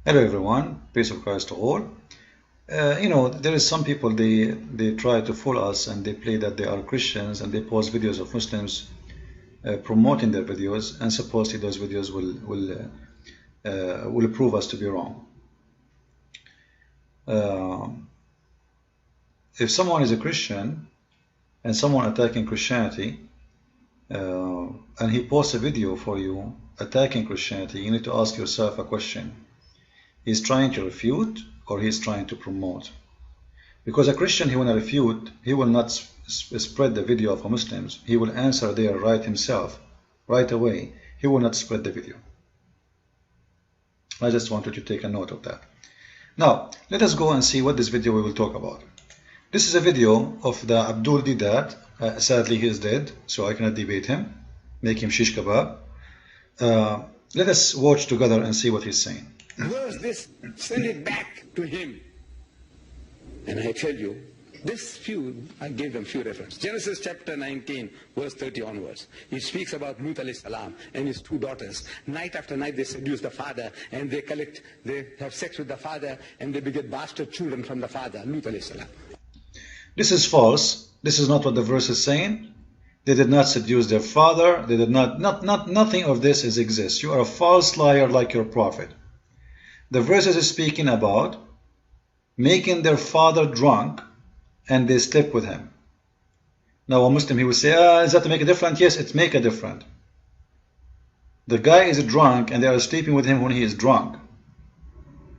Hello everyone, peace of Christ to all. There is some people they try to fool us and they play that they are Christians and they post videos of Muslims promoting their videos, and supposedly those videos will prove us to be wrong. If someone is a Christian and someone attacking Christianity and he posts a video for you attacking Christianity, you need to ask yourself a question. He's trying to refute or he's trying to promote? Because a Christian, he will refute, he will not spread the video of Muslims. He will answer there right himself, right away. He will not spread the video. I just wanted to take a note of that. Now, let us go and see what this video we will talk about. This is a video of the Abdul Deedat. Sadly, he is dead, so I cannot debate him, make him shish kebab. Let us watch together and see what he's saying. Verse this, send it back to him. And I tell you, I gave them few references. Genesis chapter 19, verse 30 onwards. He speaks about Lut alayhi salam and his two daughters. Night after night they seduce the father and they have sex with the father and they beget bastard children from the father, Lut alayhi salam. This is false. This is not what the verse is saying. They did not seduce their father. They did nothing of this exists. You are a false liar like your prophet. The verse is speaking about making their father drunk and they slept with him. Now a Muslim, he will say, is that to make a difference? Yes, it make a difference. The guy is drunk and they are sleeping with him when he is drunk,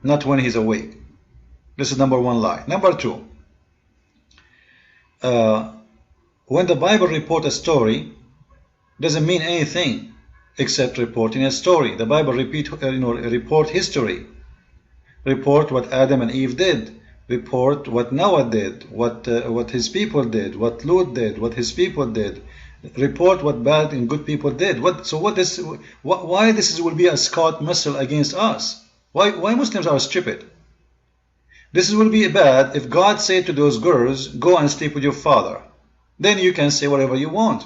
not when he's awake. This is number one lie. Number two, when the Bible reports a story, doesn't mean anything except reporting a story. The Bible report history. Report what Adam and Eve did. Report what Noah did, what his people did, what Lut did, what his people did. Report what bad and good people did. Why this will be a scout missile against us? Why Muslims are stupid? This will be bad if God said to those girls, go and sleep with your father. Then you can say whatever you want.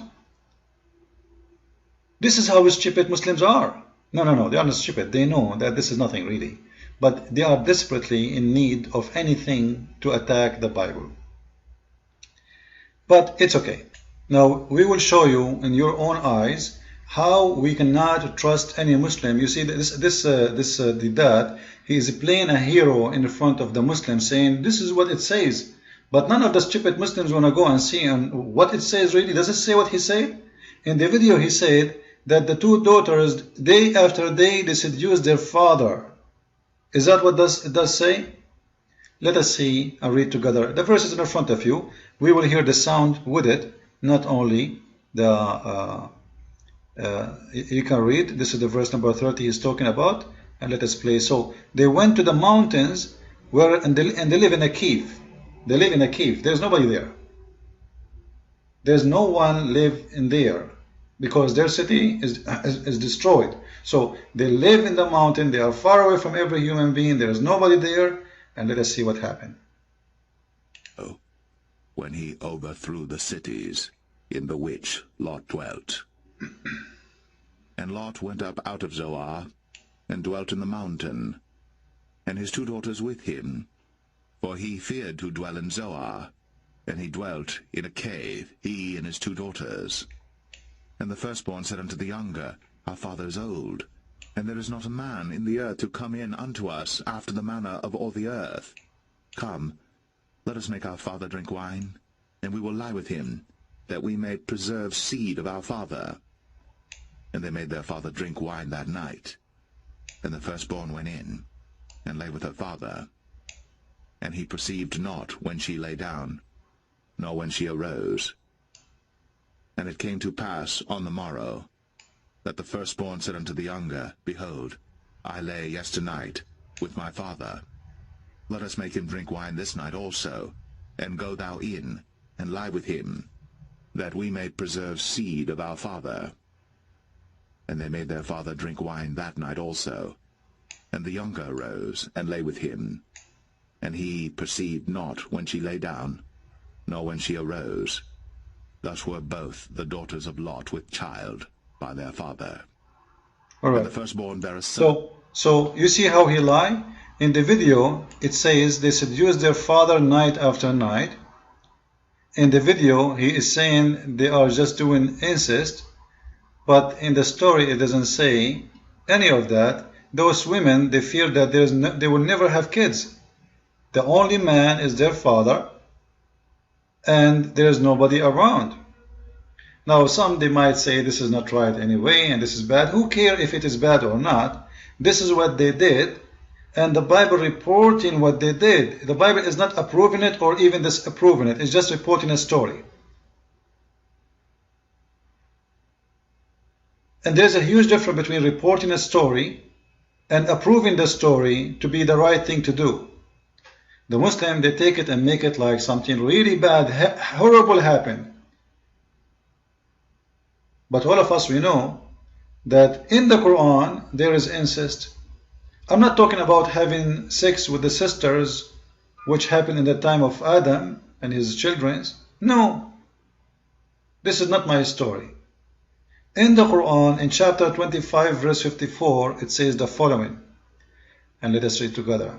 This is how stupid Muslims are. No, they are not stupid. They know that this is nothing really. But they are desperately in need of anything to attack the Bible. But it's okay. Now we will show you in your own eyes how we cannot trust any Muslim. You see, this Deedat, he is playing a hero in front of the Muslims, saying this is what it says. But none of the stupid Muslims want to go and see what it says really. Does it say what he said? In the video he said that the two daughters, day after day, they seduced their father. Is that what it does say? Let us see and read together. The verse is in front of you. We will hear the sound with it, not only the... you can read. This is the verse number 30 he's talking about. And let us play. So they went to the mountains and they live in a cave. They live in a cave. There's nobody there. There's no one live in there because their city is destroyed. So they live in the mountain. They are far away from every human being. There is nobody there. And let us see what happened. When he overthrew the cities in the which Lot dwelt. And Lot went up out of Zoar and dwelt in the mountain, and his two daughters with him, for he feared to dwell in Zoar, and he dwelt in a cave, he and his two daughters. And the firstborn said unto the younger, Our father is old, and there is not a man in the earth to come in unto us after the manner of all the earth. Come, let us make our father drink wine, and we will lie with him, that we may preserve seed of our father. And they made their father drink wine that night. And the firstborn went in, and lay with her father. And he perceived not when she lay down, nor when she arose. And it came to pass on the morrow, that the firstborn said unto the younger, Behold, I lay yesternight with my father. Let us make him drink wine this night also, and go thou in, and lie with him, that we may preserve seed of our father. And they made their father drink wine that night also. And the younger arose, and lay with him. And he perceived not when she lay down, nor when she arose. Thus were both the daughters of Lot with child by their father. All right. And the firstborn bare a son. So you see how he lied? In the video, it says they seduce their father night after night. In the video, he is saying they are just doing incest. But in the story, it doesn't say any of that. Those women, they fear that they will never have kids. The only man is their father, and there is nobody around. Now, some they might say this is not right anyway, and this is bad. Who cares if it is bad or not? This is what they did, and the Bible reporting what they did. The Bible is not approving it or even disapproving it. It's just reporting a story. And there's a huge difference between reporting a story and approving the story to be the right thing to do. The Muslim, they take it and make it like something really bad, horrible happened. But all of us, we know that in the Quran there is incest. I'm not talking about having sex with the sisters, which happened in the time of Adam and his children. No, this is not my story. In the Quran, in chapter 25, verse 54, it says the following. And let us read together.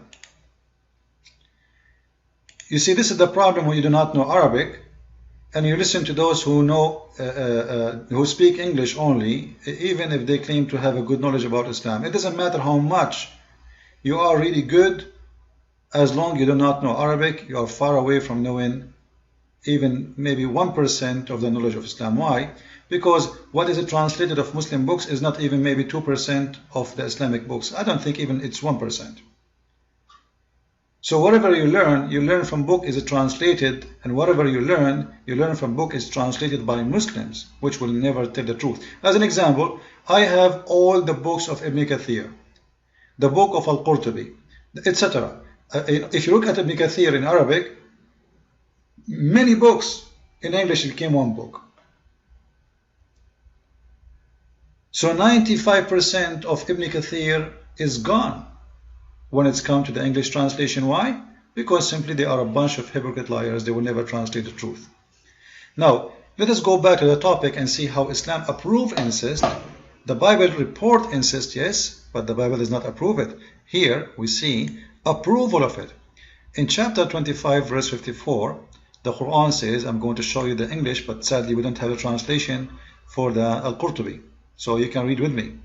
You see, this is the problem when you do not know Arabic, and you listen to those who know, who speak English only, even if they claim to have a good knowledge about Islam. It doesn't matter how much you are really good, as long as you do not know Arabic, you are far away from knowing even maybe 1% of the knowledge of Islam. Why? Because what is translated of Muslim books is not even maybe 2% of the Islamic books. I don't think even it's 1%. So whatever you learn from book is translated, and whatever you learn from book is translated by Muslims, which will never tell the truth. As an example, I have all the books of Ibn Kathir, the book of Al-Qurtubi, etc. If you look at Ibn Kathir in Arabic, many books in English became one book. So 95% of Ibn Kathir is gone when it's come to the English translation. Why? Because simply they are a bunch of hypocrite liars. They will never translate the truth. Now, let us go back to the topic and see how Islam approves incest. The Bible reports incest, yes, but the Bible does not approve it. Here we see approval of it. In chapter 25, verse 54, the Quran says, I'm going to show you the English, but sadly we don't have a translation for the Al-Qurtubi. So you can read with me.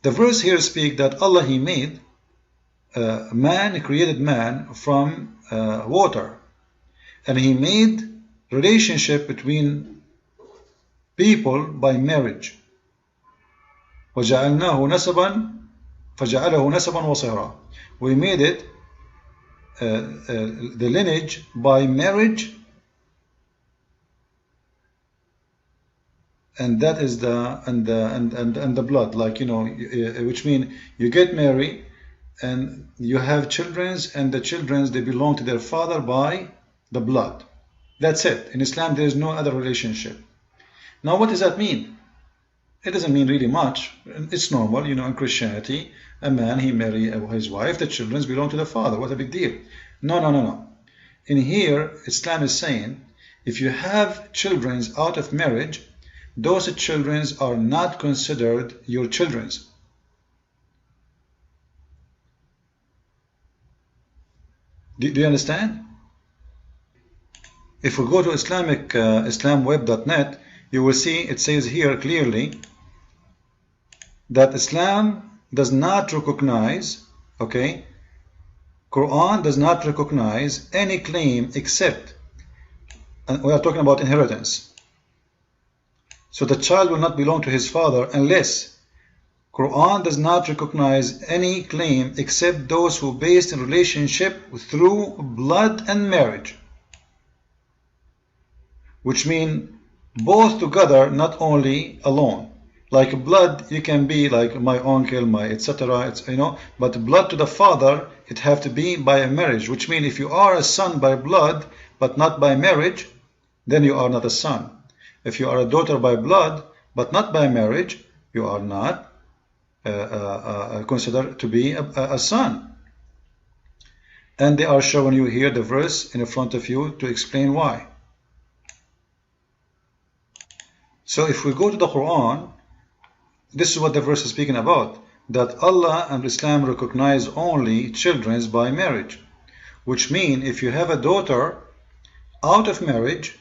The verse here speaks that Allah, He made man, He created man from water. And He made relationship between people by marriage. وَجَعَلْنَاهُ نَسَبًا فَجَعَلَهُ نَسَبًا وَصِهْرًا. We made it the lineage by marriage, and that is the blood, like, you know, which means you get married and you have children, and the children, they belong to their father by the blood. That's it. In Islam there is no other relationship. Now what does that mean? It doesn't mean really much. It's normal, you know, in Christianity, a man, he marry his wife, the children belong to the father. What a big deal. No. In here, Islam is saying, if you have children out of marriage, those children are not considered your children. Do you understand? If we go to islamweb.net, you will see it says here clearly that Islam does not recognize, okay, Quran does not recognize any claim except, and we are talking about inheritance. So the child will not belong to his father unless Quran does not recognize any claim except those who based in relationship through blood and marriage, which mean both together, not only alone. Like blood, you can be like my uncle, my etc. It's, you know, but blood to the father, it have to be by a marriage, which means if you are a son by blood but not by marriage, then you are not a son. If you are a daughter by blood but not by marriage, you are not considered to be a son. And they are showing you here the verse in front of you to explain why. So if we go to the Quran, this is what the verse is speaking about, that Allah and Islam recognize only children by marriage, which means if you have a daughter out of marriage,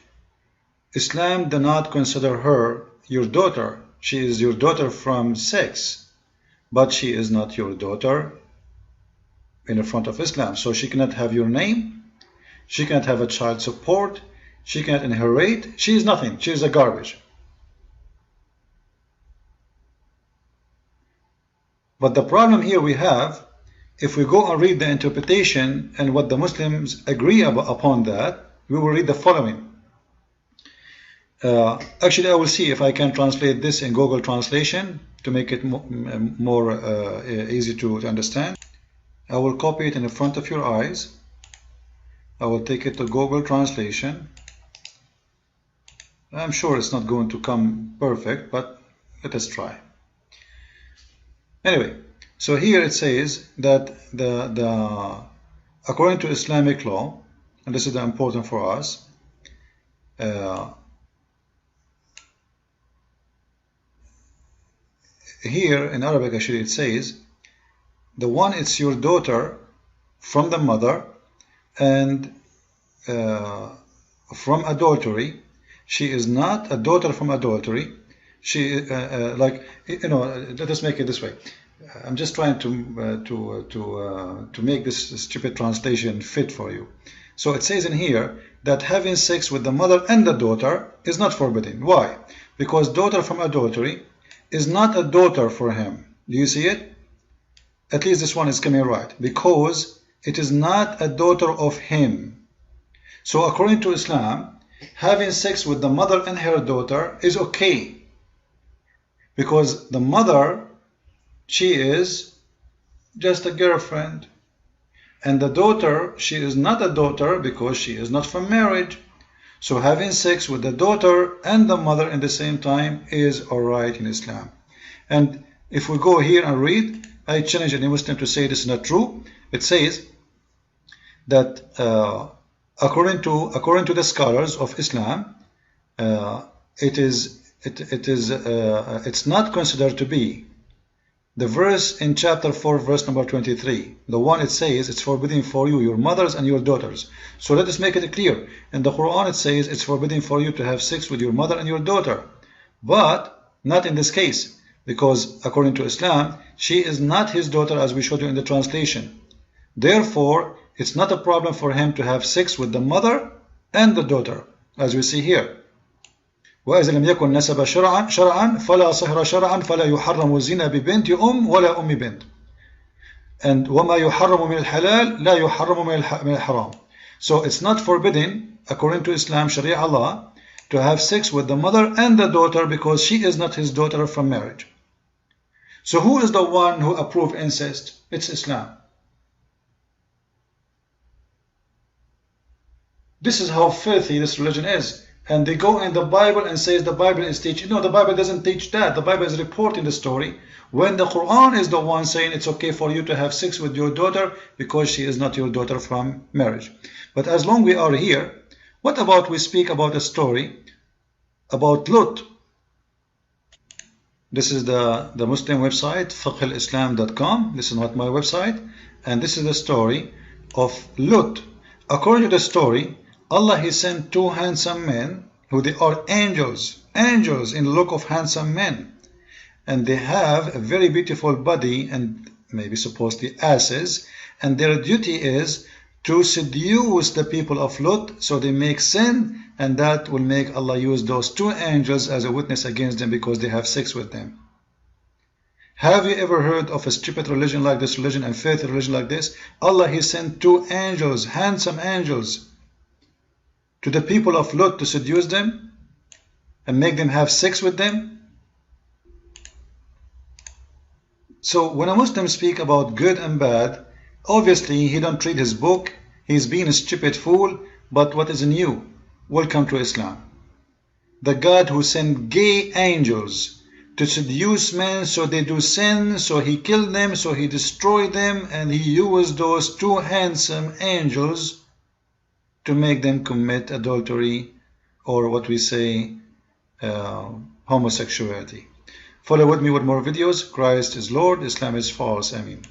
Islam does not consider her your daughter. She is your daughter from sex, but she is not your daughter in the front of Islam. So she cannot have your name, she cannot have a child support, she cannot inherit, she is nothing, she is a garbage. But the problem here we have, if we go and read the interpretation and what the Muslims agree upon that, we will read the following. Actually, I will see if I can translate this in Google Translation to make it more easy to understand. I will copy it in the front of your eyes. I will take it to Google Translation. I'm sure it's not going to come perfect, but let us try. Anyway, so here it says that according to Islamic law, and this is important for us, here in Arabic actually it says, the one it's your daughter from the mother and from adultery. She is not a daughter from adultery. She like, you know, let us make it this way. I'm just trying to make this stupid translation fit for you. So it says in here that having sex with the mother and the daughter is not forbidden. Why? Because daughter from adultery is not a daughter for him. Do you see it? At least this one is coming right. Because it is not a daughter of him. So according to Islam, having sex with the mother and her daughter is okay. Because the mother, she is just a girlfriend. And the daughter, she is not a daughter because she is not from marriage. So having sex with the daughter and the mother in the same time is alright in Islam. And if we go here and read, I challenge any Muslim to say this is not true. It says that according to the scholars of Islam, it's not considered to be the verse in chapter 4, verse number 23. The one it says it's forbidden for you, your mothers and your daughters. So let us make it clear. In the Quran it says it's forbidden for you to have sex with your mother and your daughter. But not in this case. Because according to Islam, she is not his daughter as we showed you in the translation. Therefore, it's not a problem for him to have sex with the mother and the daughter, as we see here. وإذا لم يكن نسب شرعا فلا صهر شرعا فلا يحرم الزنا ببنت ولا بنت. And وما يحرم من الحلال لا يحرم من الحرام. So it's not forbidden, according to Islam, Sharia Allah, to have sex with the mother and the daughter because she is not his daughter from marriage. So who is the one who approved incest? It's Islam. This is how filthy this religion is. And they go in the Bible and says the Bible is teaching. No, the Bible doesn't teach that. The Bible is reporting the story. When the Quran is the one saying it's okay for you to have sex with your daughter because she is not your daughter from marriage. But as long we are here, what about we speak about a story about Lut? This is the Muslim website, fiqhalislam.com. This is not my website. And this is the story of Lut. According to the story, Allah He sent two handsome men who they are angels in the look of handsome men, and they have a very beautiful body and maybe supposedly asses, and their duty is to seduce the people of Lut so they make sin, and that will make Allah use those two angels as a witness against them because they have sex with them. Have you ever heard of a stupid religion like this religion and faith religion like this? Allah He sent two angels, handsome angels, to the people of Lut to seduce them and make them have sex with them. So when a Muslim speaks about good and bad, obviously he don't read his book, he's being a stupid fool. But what is new? Welcome to Islam. The God who sent gay angels to seduce men so they do sin, so he killed them, so he destroyed them, and he used those two handsome angels to make them commit adultery, or what we say homosexuality. Follow with me with more videos. Christ is Lord, Islam is false. Ameen.